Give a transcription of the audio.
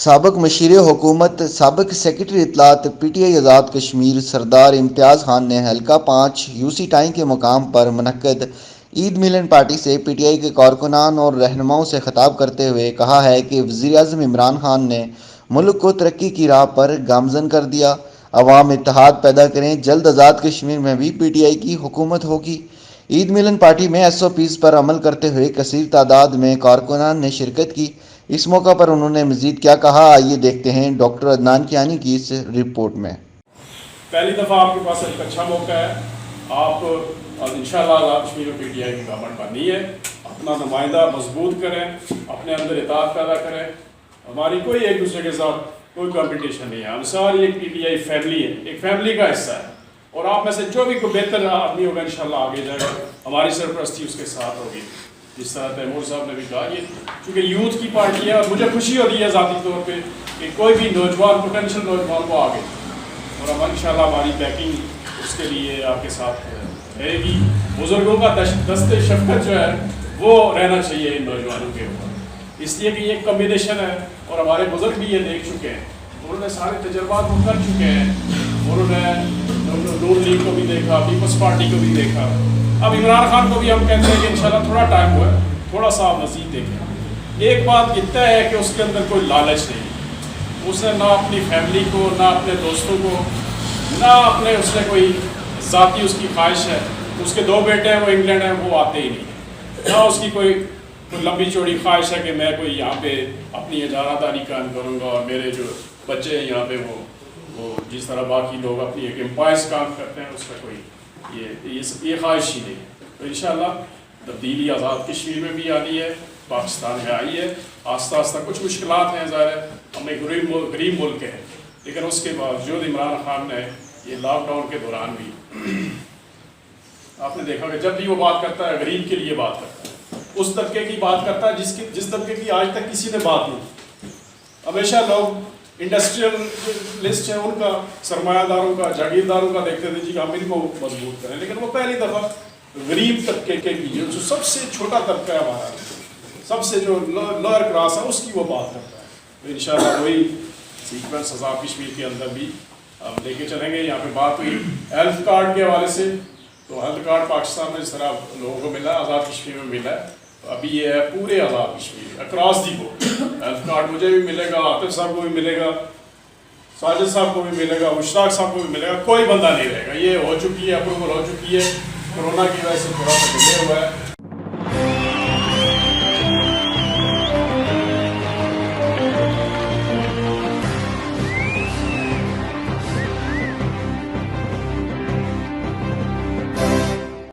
साबिक़ machine हुकूमत साबिक़ secretary इत्तलात PTI Azad Kashmir सरदार इम्तियाज़ खान ने हल्का 5 यूसी टाई के मुकाम पर मुनक्कद ईद मिलन पार्टी से PTI के कारकुनान और रहनुमाओं से खिताब करते हुए कहा है कि वज़ीर-ए-आज़म इमरान खान ने मुल्क को तरक्की की राह पर गामज़न कर दिया। अवाम इत्तेहाद पैदा करें, जल्द आज़ाद कश्मीर में भी PTI की हुकूमत होगी। ईद मिलन पार्टी में SOPs पर अमल करते हुए कसीर तादाद में कारकुनान ने शिरकत की। इस मौका पर उन्होंने मजीद क्या कहा, आइए देखते हैं डॉक्टर अदनान कियानी की इस रिपोर्ट में। पहली दफ़ा आपके पास एक अच्छा मौका है, आप इंशाअल्लाह आज़ाद कश्मीर में PTI की गवर्नमेंट बननी है। अपना नुमाइंदा मजबूत करें, अपने अंदर इताअत पैदा करें। हमारी कोई एक दूसरे के साथ कोई कंपटीशन नहीं है, हम सारी एक PTI फैमिली है, एक फैमिली का हिस्सा है। और आप में से जो भी कोई बेहतर आदमी होगा इंशाअल्लाह आगे जाएगा, हमारी सरपरस्ती उसके साथ होगी। जिस तरह तैमूर साहब ने भी कहा, ये चूँकि यूथ की पार्टी है और मुझे खुशी होती है ज़ाती तौर पे कि कोई भी नौजवान पोटेंशियल नौजवान को आगे, और हम इंशाअल्लाह हमारी बैकिंग उसके लिए आपके साथ रहेगी। बुज़ुर्गों का दस्ते शफ़क़त जो है वो रहना चाहिए इन नौजवानों के ऊपर, इसलिए कि ये कम्बिनेशन है और हमारे बुज़ुर्ग भी ये देख चुके हैं, उन्होंने सारे तजर्बात वो कर चुके हैं। उन्होंने नून लीग को भी देखा, पीपल्स पार्टी को भी देखा। अब इमरान खान को भी हम कहते हैं कि इंशाल्लाह थोड़ा टाइम हुआ है, थोड़ा सा आप मज़ीद देखें। एक बात इतना है कि उसके अंदर कोई लालच नहीं, उसने ना अपनी फैमिली को, ना अपने दोस्तों को, ना अपने उसने कोई ज़ाती उसकी ख्वाहिश है। उसके 2 बेटे हैं, वो इंग्लैंड हैं, वो आते ही नहीं। ना उसकी कोई लंबी चौड़ी ख्वाहिश है कि मैं कोई यहाँ पे अपनी इजारादारी काम करूँगा और मेरे जो बच्चे हैं यहाँ पे वो जिस तरह बाकी लोग अपनी एक एम्पायर्स काम करते हैं, उसका कोई ये ख्वाहिश ही नहीं है। तो इंशाअल्लाह तब्दीली आज़ाद कश्मीर में भी आनी है, पाकिस्तान में आई है। आस्ता आस्ता कुछ मुश्किलात हैं, ज़ाहिर है हम एक गरीब मुल्क है, लेकिन उसके बावजूद इमरान खान ने ये लॉकडाउन के दौरान भी आपने देखा कि जब भी वो बात करता है गरीब के लिए बात करता है, उस तबके की बात करता है जिस तबके की आज तक किसी ने बात नहीं की। हमेशा लोग इंडस्ट्रियलिस्ट हैं, उनका सरमायादारों का, जागीरदारों का देखते थे जी हम इनको मजबूत करें, लेकिन वो पहली दफ़ा गरीब तबके के लिए जो सबसे छोटा तबका है हमारा, सबसे जो लोअर क्लास है, उसकी वो बात करता है। तो इंशाअल्लाह वही सीक्वेंस आज़ाद कश्मीर के अंदर भी हम लेके चलेंगे। यहाँ पे बात हुई हेल्थ कार्ड के हवाले से, तो हेल्थ कार्ड पाकिस्तान में जिस तरह लोगों को मिला, आज़ाद कश्मीर में मिला है। तो अभी ये है पूरे Azad Kashmir across the board health card मुझे भी मिलेगा, आतिफ साहब को भी मिलेगा, साजिद साहब को भी मिलेगा, मुश्ताक साहब को भी मिलेगा, कोई बंदा नहीं रहेगा। ये हो चुकी है, अप्रूवल हो चुकी है। कोरोना की वजह से थोड़ा सा डिले हुआ है,